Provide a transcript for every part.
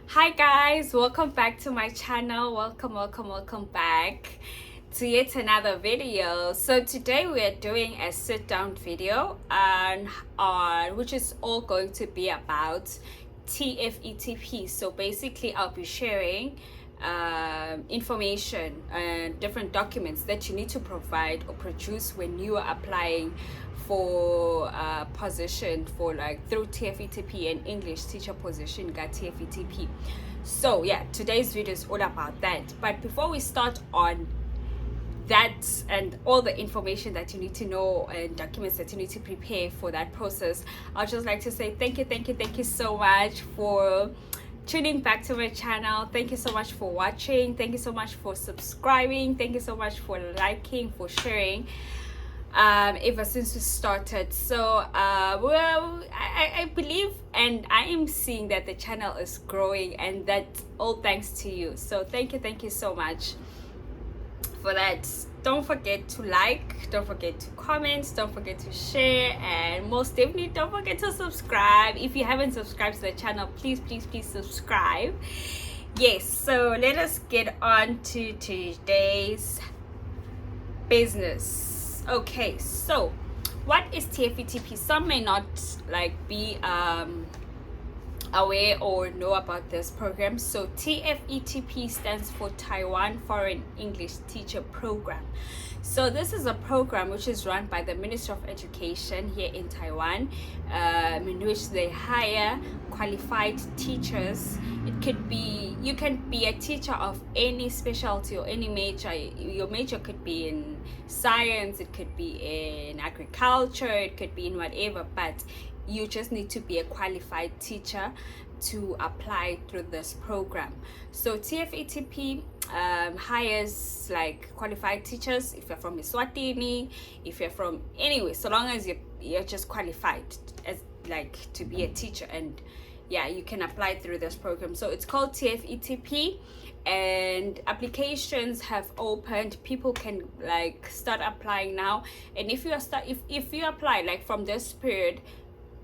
Hi guys, welcome back to my channel. Welcome back to yet another video. So today we are doing a sit down video on which is all going to be about TFETP. So basically I'll be sharing information and different documents that you need to provide or produce when you are applying for position for like through TFETP and English teacher position got TFETP. So yeah, today's video is all about that. But before we start on that and all the information that you need to know and documents that you need to prepare for that process, I'd just like to say thank you so much for tuning back to my channel. Thank you so much for watching. Thank you so much for subscribing. Thank you so much for liking, for sharing ever since we started. So I believe and I am seeing that the channel is growing, and that's all thanks to you. So thank you so much for that. Don't forget to like, don't forget to comment, don't forget to share, and most definitely don't forget to subscribe. If you haven't subscribed to the channel, please subscribe. Yes, so let us get on to today's business. Okay, so what is TFETP? Some may not be aware or know about this program. So TFETP stands for Taiwan Foreign English Teacher Program. So this is a program which is run by the Ministry of Education here in Taiwan, in which they hire qualified teachers. It could be, you can be a teacher of any specialty or any major. Your major could be in science, it could be in agriculture, it could be in whatever, but you just need to be a qualified teacher to apply through this program. So TFETP hires like qualified teachers. If you're from Eswatini, if you're from anywhere, so long as you're just qualified as like to be a teacher, and yeah, you can apply through this program. So it's called TFETP, and applications have opened. People can like start applying now, and if you apply like from this period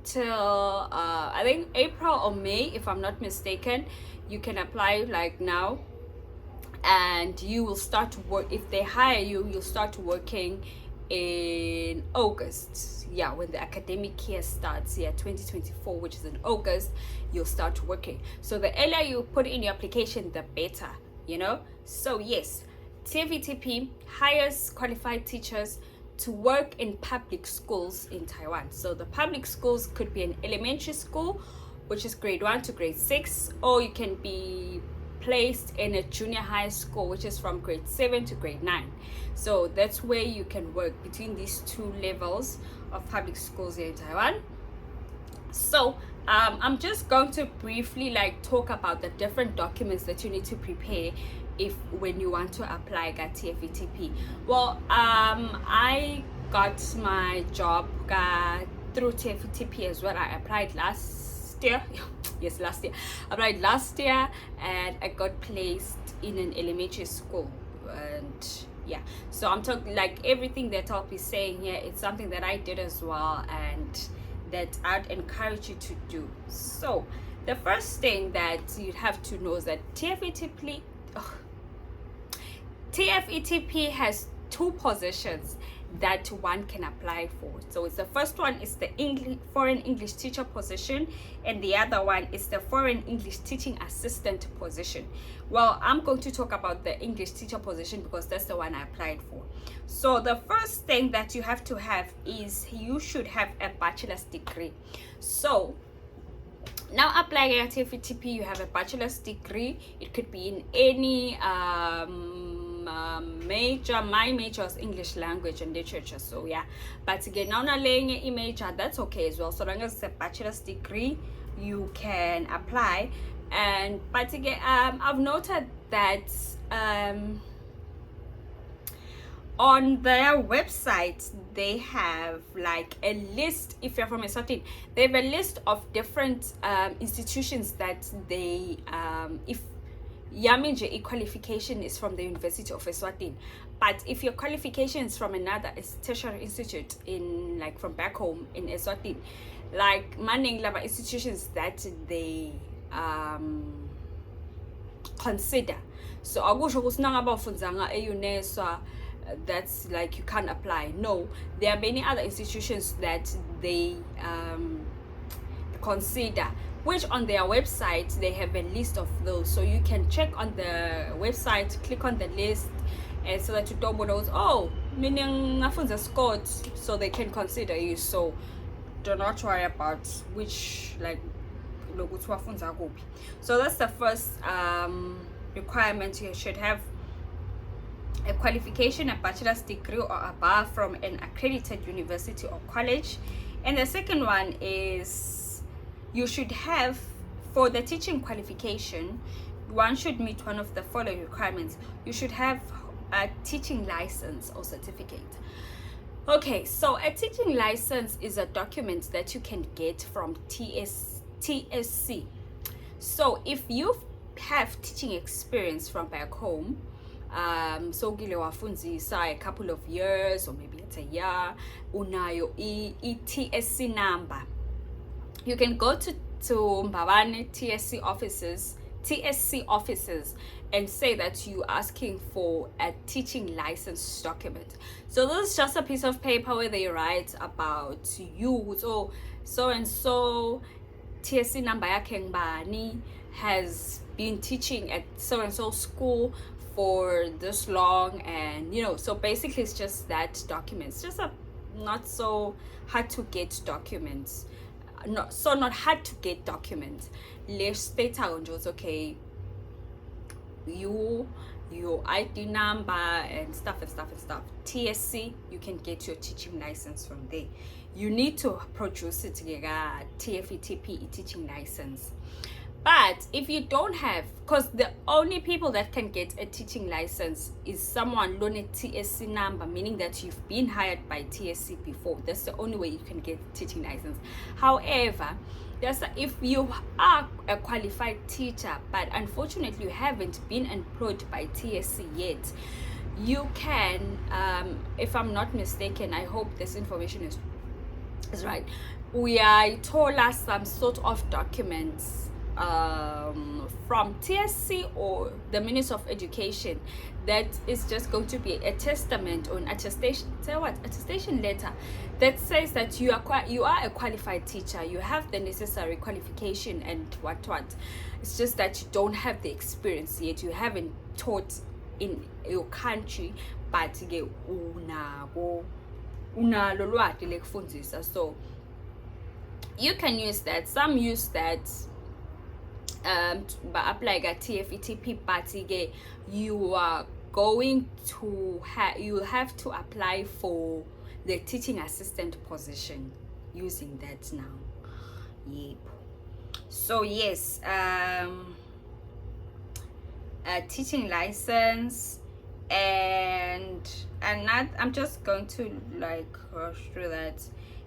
till I think April or May, if I'm not mistaken, you can apply like now, and you will start to work. If they hire you, you'll start working in August. Yeah, when the academic year starts, 2024, which is in August, you'll start working. So the earlier you put in your application, the better, you know. So yes, TFETP hires qualified teachers to work in public schools in Taiwan. So the public schools could be an elementary school, which is grade 1 to grade 6, or you can be placed in a junior high school, which is from grade 7 to grade 9. So that's where you can work between these two levels of public schools here in Taiwan. So I'm just going to briefly talk about the different documents that you need to prepare when you want to apply at TFETP. Well, I got my job through TFETP as well. I applied last year. Yes, last year. I applied last year, and I got placed in an elementary school. And yeah, so I'm talking everything that I'll be saying here, it's something that I did as well, and that I'd encourage you to do. So the first thing that you have to know is that TFETP has two positions that one can apply for. So it's the first one is the foreign English teacher position, and the other one is the foreign English teaching assistant position. Well, I'm going to talk about the English teacher position because that's the one I applied for. So the first thing that you have to have is you should have a bachelor's degree. So now applying at TFETP, you have a bachelor's degree. It could be in any major. My major is English language and literature, so yeah, but again, now laying a major, that's okay as well. So long as it's a bachelor's degree, you can apply. And but again, I've noted that on their website they have a list. If you're from Eswatini, they have a list of different institutions that they if Yaminje qualification is from the University of Eswatini, but if your qualification is from another tertiary institute in from back home in Eswatini, Manning Laba institutions that they consider. So akusho ukuthi nangaba ufundzanga e-UNESWA that's like you can't apply. No, there are many other institutions that they consider, which on their website they have a list of those, so you can check on the website, click on the list, and so that you don't know, oh, meaning ngafunza Scott, so they can consider you. So do not worry about which like lokuthi wafunza kuphi. So that's the first requirement. You should have a qualification, a bachelor's degree or above from an accredited university or college. And the second one is you should have, for the teaching qualification, one should meet one of the following requirements. You should have a teaching license or certificate. Okay, so a teaching license is a document that you can get from TSC. So if you have teaching experience from back home, so gile wafundzisa a couple of years or maybe it's a year, unayo TSC number, you can go to Mbabane TSC offices and say that you're asking for a teaching license document. So this is just a piece of paper where they write about you. So and so TSC number yakhe ngibani, has been teaching at so and so school for this long, and so basically it's just that document. It's just a not so hard to get documents. Not hard to get documents. Let's state out, okay, your ID number and stuff. TSC, you can get your teaching license from there. You need to produce it, TFETP teaching license. But if you don't have, because the only people that can get a teaching license is someone loan a TSC number, meaning that you've been hired by TSC before. That's the only way you can get a teaching license. However, if you are a qualified teacher, but unfortunately you haven't been employed by TSC yet, you can, if I'm not mistaken, I hope this information is right, we are told us some sort of documents from TSC or the Ministry of Education that is just going to be a testament or an attestation letter that says that you are a qualified teacher, you have the necessary qualification and what. It's just that you don't have the experience yet, you haven't taught in your country, but unalo lwati lekufundisa. So you can use that. Some use that apply a TFETP, but you are going to have to apply for the teaching assistant position using that now. Yep. So yes, a teaching license, and not, I'm just going to like rush through that.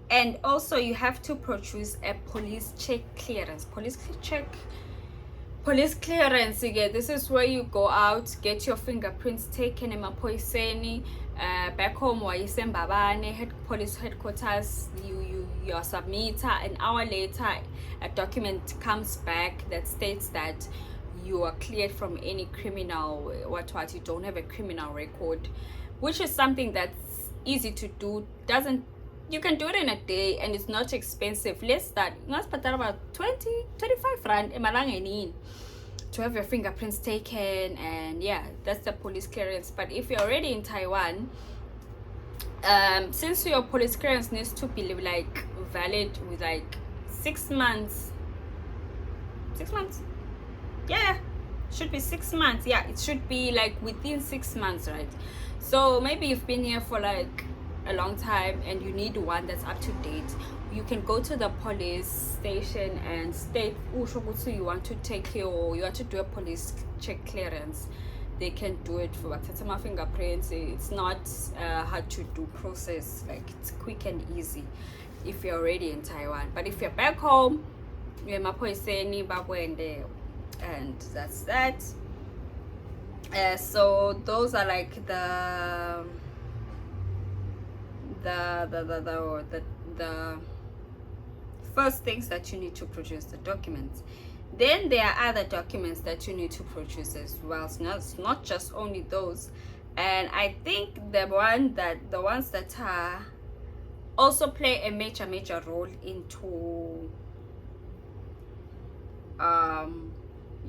And also you have to produce a police clearance. Police clearance again. This is where you go out, get your fingerprints taken in Mapoiseni, back home or Mbabane police headquarters. You submit, an hour later a document comes back that states that you are cleared from any criminal you don't have a criminal record, which is something that's easy to do. You can do it in a day and it's not expensive. Let's start about 20-25 rand emalangeni to have your fingerprints taken, and yeah, that's the police clearance. But if you're already in Taiwan, since your police clearance needs to be like valid with like 6 months, yeah, should be 6 months. Yeah, it should be like within 6 months, right? So maybe you've been here for like a long time and you need one that's up to date. You can go to the police station and state you want to you want to do a police check clearance. They can do it for my fingerprints. It's not hard to do process, like it's quick and easy if you're already in Taiwan. But if you're back home, you're and that's that. So those are like the first things that you need to produce, the documents. Then there are other documents that you need to produce as well. It's not just only those. And I think the ones that are also play a major role into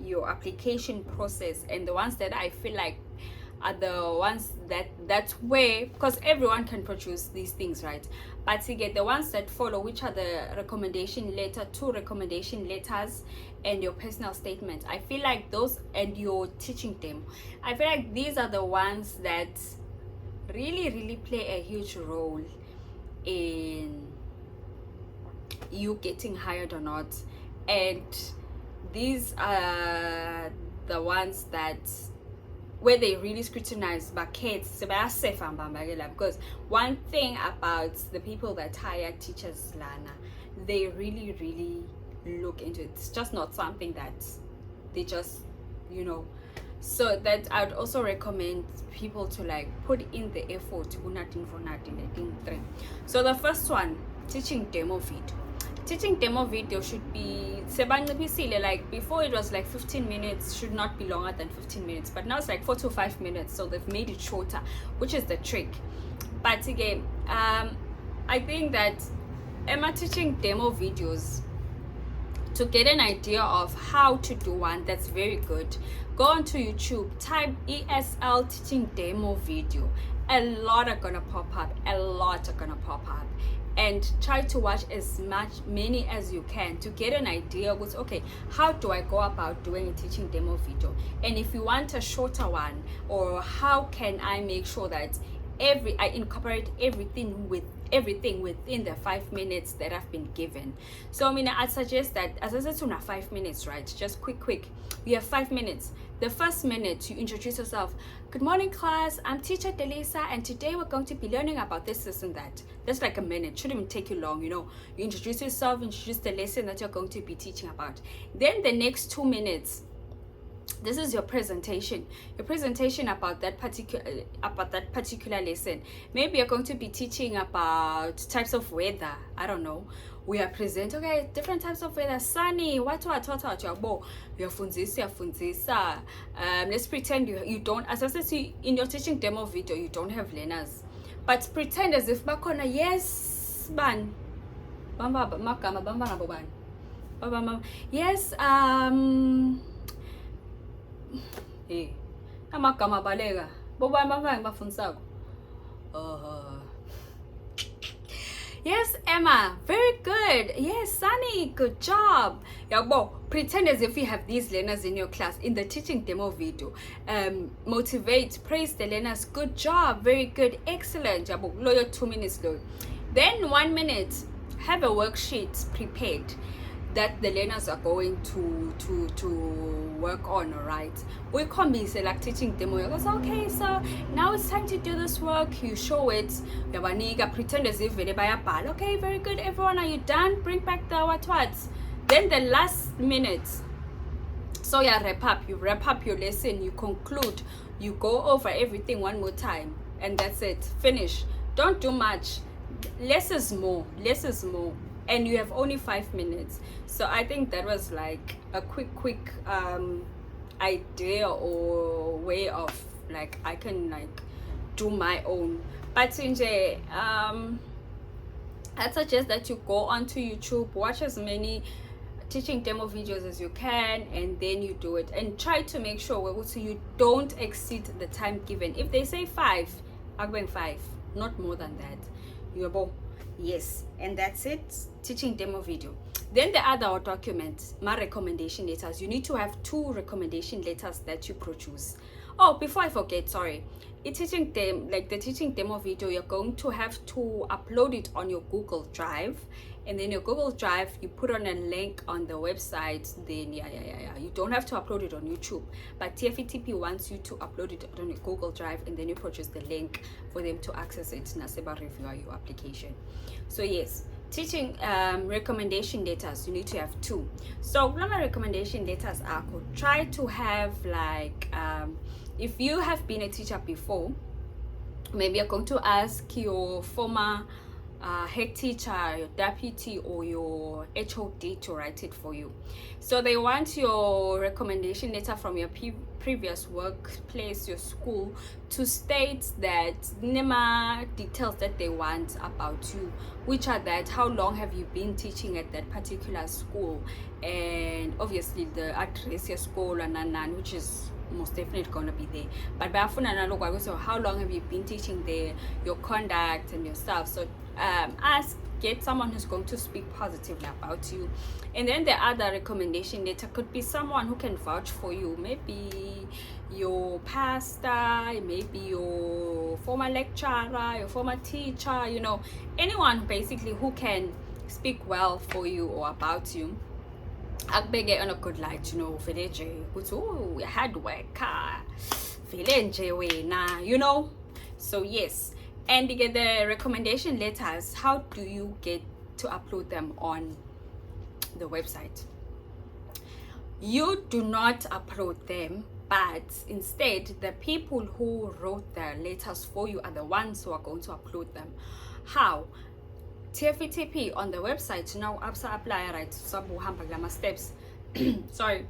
your application process, and the ones that I feel like are the ones that's where, because everyone can produce these things, right? But to get the ones that follow, which are the recommendation letter, 2 recommendation letters, and your personal statement, I feel like those, and your teaching demo, I feel like these are the ones that really play a huge role in you getting hired or not. And these are the ones that where they really scrutinize kids, because one thing about the people that hire teachers, Lana, they really look into it. It's just not something that they just, so that I'd also recommend people to like put in the effort. So the first one, teaching demo video. Teaching demo video should be like before it was like 15 minutes, should not be longer than 15 minutes, but now it's like 4 to 5 minutes, so they've made it shorter, which is the trick. But again, I think that Emma teaching demo videos, to get an idea of how to do one, that's very good. Go onto YouTube, type ESL teaching demo video. A lot are gonna pop up, and try to watch as many as you can to get an idea with, okay, how do I go about doing a teaching demo video? And if you want a shorter one, or how can I make sure that I incorporate everything within the 5 minutes that I've been given. So I'd suggest that, as I said, 5 minutes, right? Just quick. You have 5 minutes. The first minute, you introduce yourself. Good morning, class. I'm teacher Delisa, and today we're going to be learning about this and that. That's like a minute. Shouldn't even take you long, You introduce yourself, introduce the lesson that you're going to be teaching about. Then the next 2 minutes, this is your presentation about that particular lesson. Maybe you're going to be teaching about types of weather. I don't know. We are present, okay, different types of weather. Sunny, what uyafundisa. Let's pretend you don't, as I said, in your teaching demo video, you don't have learners, but pretend as if bakona, yes, ban bamba magama bamba ngabo bani baba, yes, amagama baleka bobani bafike bafundisako. Yes, Emma, very good. Yes, Sunny, good job. Pretend as if you have these learners in your class in the teaching demo video. Motivate, praise the learners. Good job, very good, excellent. Your 2 minutes low. Then 1 minute, have a worksheet prepared that the learners are going to work on, alright? We come be like teaching demo. You go, okay, so now it's time to do this work. You show it. Pretend as if okay, very good, everyone. Are you done? Bring back the what? Then the last minute. So you wrap up your lesson. You conclude. You go over everything one more time, and that's it. Finish. Don't do much. Less is more. And you have only 5 minutes. So I think that was like a quick idea or way of like I can like do my own. But I suggest that you go onto YouTube, watch as many teaching demo videos as you can, and then you do it, and try to make sure so you don't exceed the time given. If they say 5, I'm going 5, not more than that. You're both. Yes, and that's it. Teaching demo video. Then the other document, my recommendation letters. You need to have 2 recommendation letters that you produce. Oh, before I forget, sorry. The teaching demo video, you're going to have to upload it on your Google Drive, and then your Google Drive, you put on a link on the website. Then you don't have to upload it on YouTube, but TFETP wants you to upload it on your Google Drive, and then you produce the link for them to access it. Naseba review your application. So yes, teaching recommendation letters, you need to have 2. So one of my recommendation letters are try to have like if you have been a teacher before, maybe you're going to ask your former head teacher, your deputy, or your HOD to write it for you. So they want your recommendation letter from your previous workplace, your school, to state that NEMA details that they want about you, which are that how long have you been teaching at that particular school, and obviously the address your school and which is most definitely gonna be there. But so how long have you been teaching there, your conduct and your stuff. So get someone who's going to speak positively about you. And then the other recommendation letter could be someone who can vouch for you, maybe your pastor, maybe your former lecturer, your former teacher, you know, anyone basically who can speak well for you or about you. Akubeke on a good light, you know, vele nje ukuthi oh, hard worker, vele nje wena, you know. So yes, and you get the recommendation letters. How do you get to upload them on the website? You do not upload them, but instead the people who wrote the letters for you are the ones who are going to upload them. How? TFETP on the website now, after apply, right? Steps. Sorry,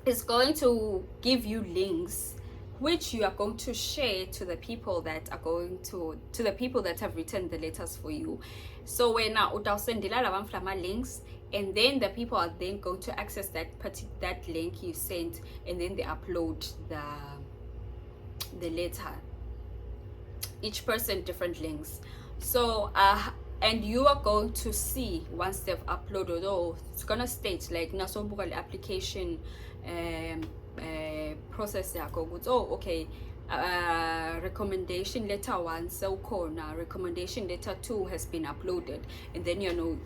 it's going to give you links which you are going to share to the people that are going to the people that have written the letters for you. So when now links, and then the people are then going to access that link you sent, and then they upload the letter. Each person different links. So and you are going to see once they've uploaded, oh, it's gonna state like nasobuka application process yakho. Oh, okay, recommendation letter 1 so corner, recommendation letter 2 has been uploaded, and then you know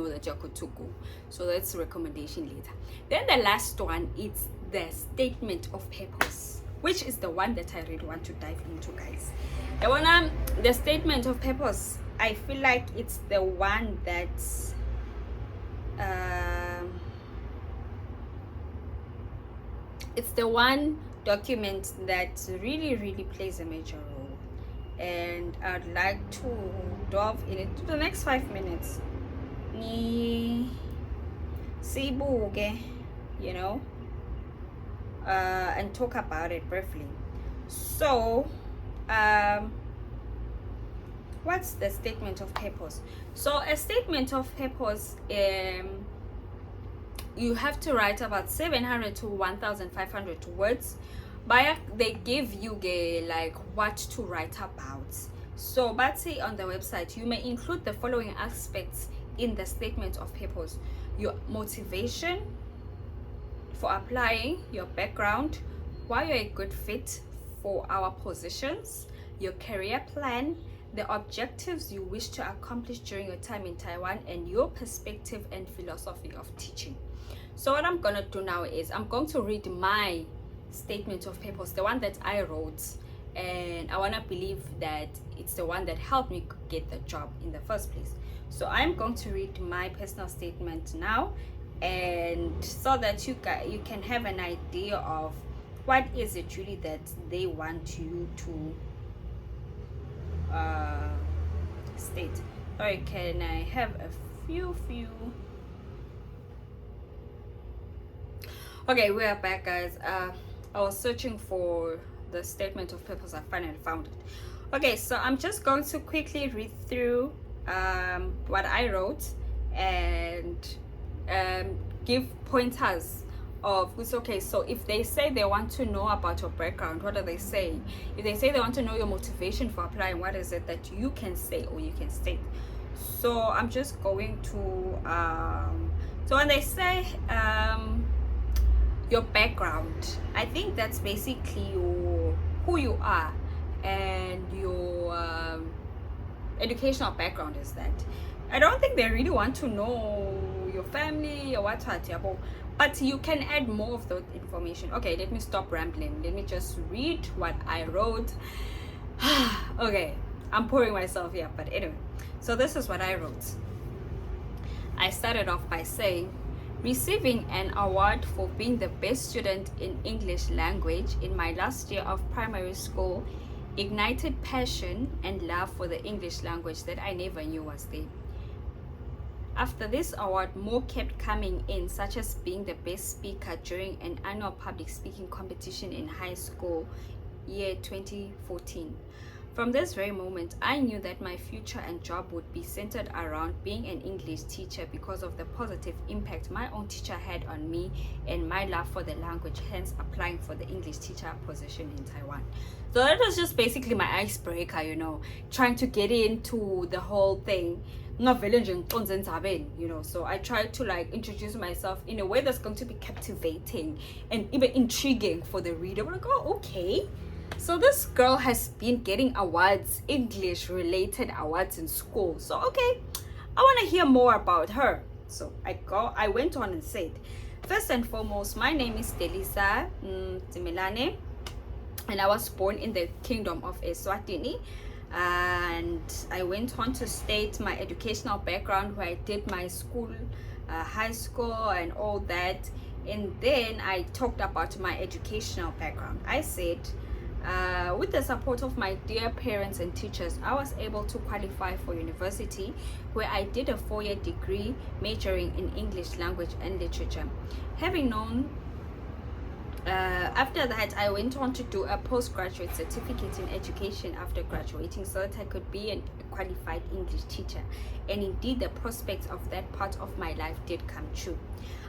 that you're good to go. So that's recommendation letter. Then the last one is the statement of purpose, which is the one that I really want to dive into, guys. The statement of purpose, I feel like it's the one that's it's the one document that really plays a major role, and I'd like to delve in it to the next 5 minutes. Sibuke, you know, and talk about it briefly. So what's the statement of purpose? So a statement of purpose, you have to write about 700 to 1,500 words, but they give you like what to write about. So but say on the website you may include the following aspects in the statement of purpose: your motivation for applying, your background, why you're a good fit for our positions, your career plan, the objectives you wish to accomplish during your time in Taiwan, and your perspective and philosophy of teaching. So what I'm gonna do now is I'm going to read my statement of purpose, the one that I wrote, and I want to believe that it's the one that helped me get the job in the first place. So I'm going to read my personal statement now, and so that you can have an idea of what is it really that they want you to state. Alright, can I have a few okay, we are back, guys. I was searching for the statement of purpose. I finally found it. Okay, so I'm just going to quickly read through what I wrote and give pointers of it's okay. So if they say they want to know about your background, what are they saying? If they say they want to know your motivation for applying, what is it that you can say or you can state? So I'm just going to so when they say your background, I think that's basically who you are, and your educational background is that. I don't think they really want to know your family or what, but you can add more of that information. Okay, let me stop rambling. Let me just read what I wrote. Okay, I'm pouring myself here, but anyway. So this is what I wrote. I started off by saying, receiving an award for being the best student in English language in my last year of primary school ignited passion and love for the English language that I never knew was there. After this award, more kept coming in, such as being the best speaker during an annual public speaking competition in high school year 2014. From this very moment, I knew that my future and job would be centered around being an English teacher because of the positive impact my own teacher had on me and my love for the language, hence applying for the English teacher position in Taiwan. So that was just basically my icebreaker, you know, trying to get into the whole thing. You know, so I tried to like introduce myself in a way that's going to be captivating and even intriguing for the reader. We're like, oh, okay. So this girl has been getting awards, English related awards in school. So okay, I want to hear more about her. So I went on and said, first and foremost, my name is Delisa Timelane, and I was born in the Kingdom of Eswatini. And I went on to state my educational background, where I did my school, high school and all that. And then I talked about my educational background. I said, with the support of my dear parents and teachers, I was able to qualify for university, where I did a 4-year degree majoring in English language and literature. Having known after that, I went on to do a postgraduate certificate in education after graduating, so that I could be a qualified English teacher. And indeed, the prospects of that part of my life did come true.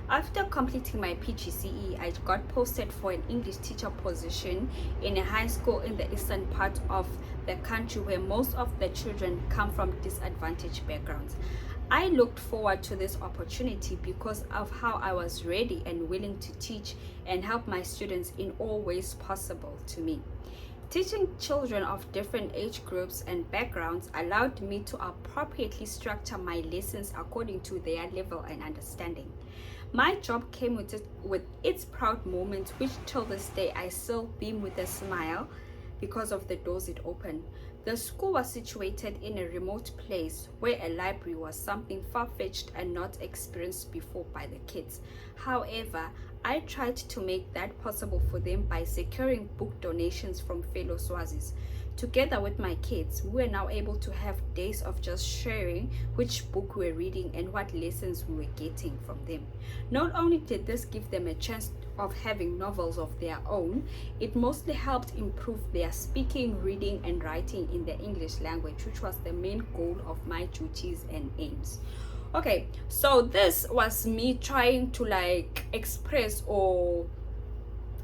After completing my PGCE, I got posted for an English teacher position in a high school in the eastern part of the country, where most of the children come from disadvantaged backgrounds. I looked forward to this opportunity because of how I was ready and willing to teach and help my students in all ways possible to me. Teaching children of different age groups and backgrounds allowed me to appropriately structure my lessons according to their level and understanding. My job came with its proud moments, which till this day I still beam with a smile because of the doors it opened. The school was situated in a remote place where a library was something far-fetched and not experienced before by the kids. However, I tried to make that possible for them by securing book donations from fellow Swazis. Together with my kids, we were now able to have days of just sharing which book we were reading and what lessons we were getting from them. Not only did this give them a chance of having novels of their own, it mostly helped improve their speaking, reading, and writing in the English language, which was the main goal of my duties and aims. Okay, so this was me trying to like express or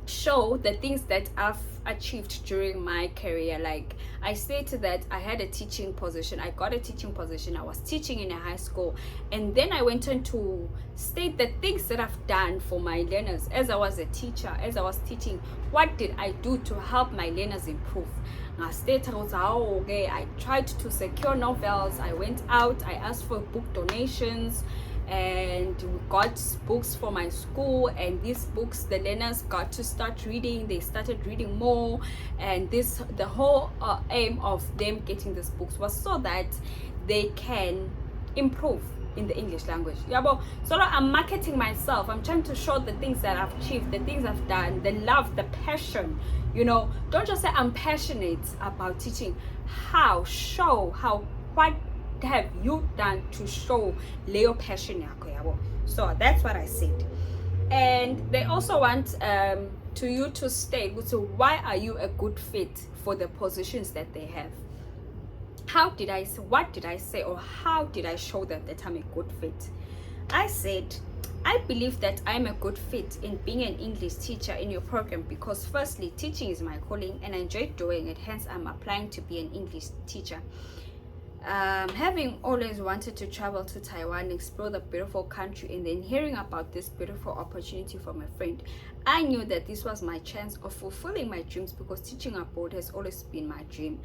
show the things that I've achieved during my career. Like I stated that I had a teaching position, I got a teaching position, I was teaching in a high school, and then I went on to state the things that I've done for my learners as I was a teacher, as I was teaching. What did I do to help my learners improve? I tried to secure novels, I went out, I asked for book donations, and we got books for my school, and these books the learners got to start reading. They started reading more, and the whole aim of them getting these books was so that they can improve in the English language. So I'm marketing myself, I'm trying to show the things that I've achieved, the things I've done, the love, the passion. You know, don't just say I'm passionate about teaching. What have you done to show Leo passion yako? So that's what I said. And they also want to you to state, so why are you a good fit for the positions that they have? What did I say, or how did I show them that I'm a good fit? I said, I believe that I'm a good fit in being an English teacher in your program because firstly, teaching is my calling and I enjoy doing it, hence I'm applying to be an English teacher. Having always wanted to travel to Taiwan, explore the beautiful country, and then hearing about this beautiful opportunity from a friend, I knew that this was my chance of fulfilling my dreams because teaching abroad has always been my dream.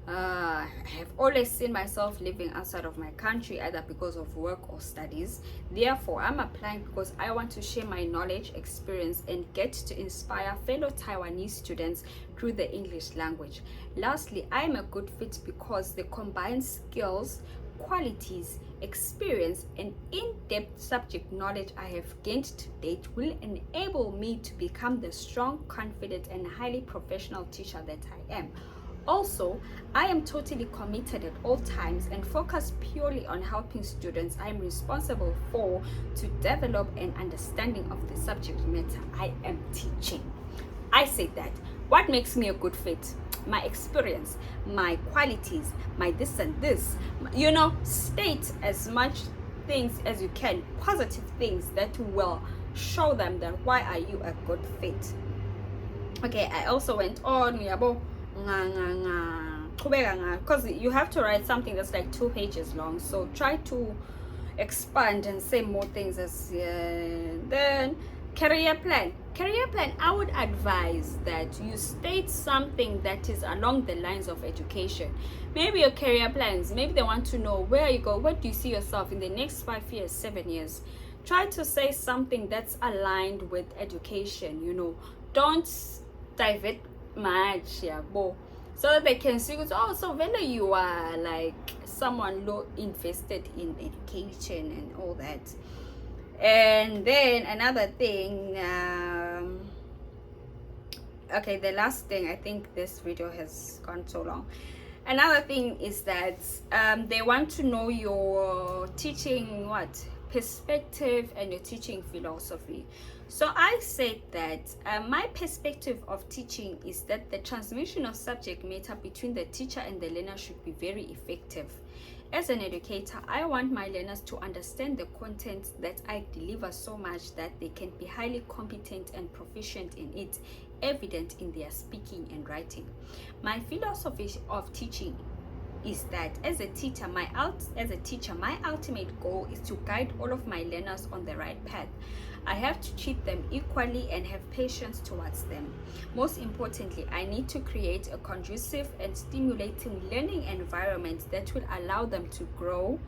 I have always seen myself living outside of my country, either because of work or studies. Therefore, I'm applying because I want to share my knowledge, experience, and get to inspire fellow Taiwanese students through the English language. Lastly, I'm a good fit because the combined skills, qualities, experience, and in-depth subject knowledge I have gained to date will enable me to become the strong, confident, and highly professional teacher that I am. Also, I am totally committed at all times and focus purely on helping students I am responsible for to develop an understanding of the subject matter I am teaching. I say that. What makes me a good fit? My experience, my qualities, my this and this. You know, state as much things as you can, positive things that will show them that why are you a good fit. Okay, I also went on because you have to write something that's like 2 pages long, so try to expand and say more things. As then career plan, I would advise that you state something that is along the lines of education. Maybe your career plans, maybe they want to know where you go, where do you see yourself in the next 5 years, 7 years. Try to say something that's aligned with education, you know. Don't divert much, yeah, so that they can see, oh, so whether you are like someone low invested in education and all that. And then another thing, okay, the last thing, I think this video has gone so long. Another thing is that they want to know your teaching perspective and your teaching philosophy. So I said that my perspective of teaching is that the transmission of subject matter between the teacher and the learner should be very effective. As an educator, I want my learners to understand the content that I deliver so much that they can be highly competent and proficient in it, evident in their speaking and writing. My philosophy of teaching is that as a teacher, my ultimate goal is to guide all of my learners on the right path. I have to treat them equally and have patience towards them. Most importantly, I need to create a conducive and stimulating learning environment that will allow them to grow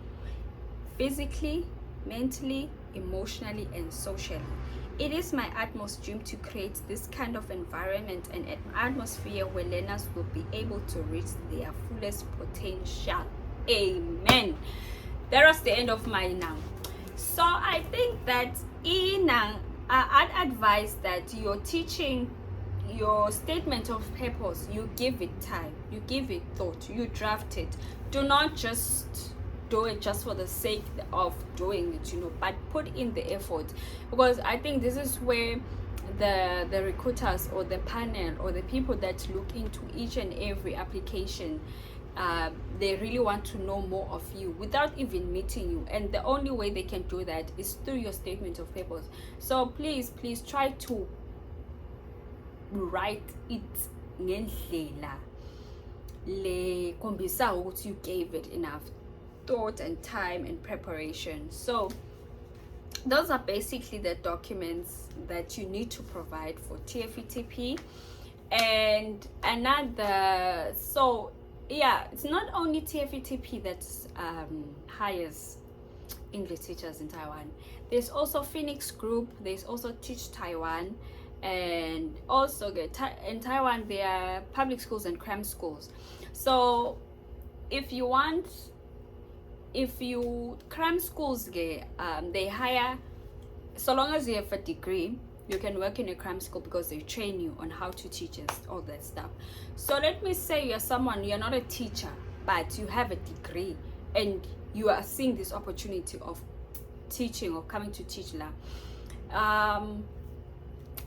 physically, mentally, emotionally, and socially. It is my utmost dream to create this kind of environment and an atmosphere where learners will be able to reach their fullest potential. Amen. That was the end of my now. So I think that I'd advise that your teaching, your statement of purpose, you give it time, you give it thought, you draft it. Do not just do it just for the sake of doing it, you know, but put in the effort, because I think this is where the recruiters or the panel or the people that look into each and every application, they really want to know more of you without even meeting you, and the only way they can do that is through your statement of purpose. So please try to write it ngendlela le khombisa ukuthi you gave it enough thought and time and preparation. So those are basically the documents that you need to provide for TFETP. And another, so yeah, it's not only TFETP that hires English teachers in Taiwan. There's also Phoenix Group, there's also Teach Taiwan, and also in Taiwan there are public schools and cram schools. So if you cram schools, they hire, so long as you have a degree, you can work in a cram school because they train you on how to teach and all that stuff. So let me say you're not a teacher, but you have a degree and you are seeing this opportunity of teaching or coming to teach now.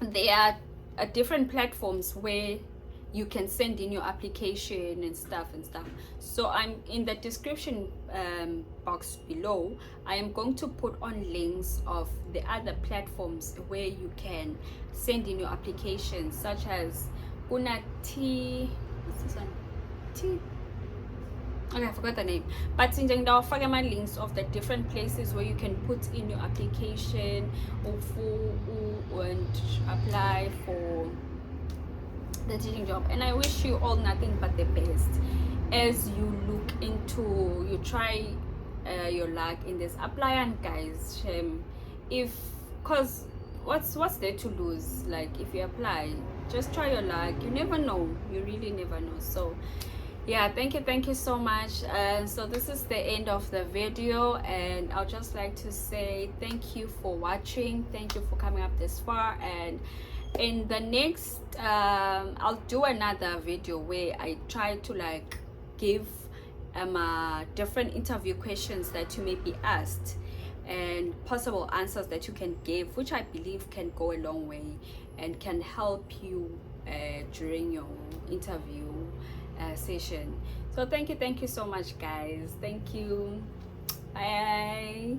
There are different platforms where you can send in your application and stuff. So I'm in the description box below. I am going to put on links of the other platforms where you can send in your application, such as Kuna T. What's this one? T. Okay, I forgot the name. But in general, I'll find my links of the different places where you can put in your application and apply for the teaching job. And I wish you all nothing but the best as you look into, you try your luck in this. Apply, and guys, because what's there to lose? Like, if you apply, just try your luck. You never know, you really never know. So yeah, thank you so much. So this is the end of the video, and I'll just like to say thank you for watching, thank you for coming up this far, and in the next I'll do another video where I try to like give different interview questions that you may be asked and possible answers that you can give, which I believe can go a long way and can help you during your interview session. So thank you so much, guys. Thank you. Bye.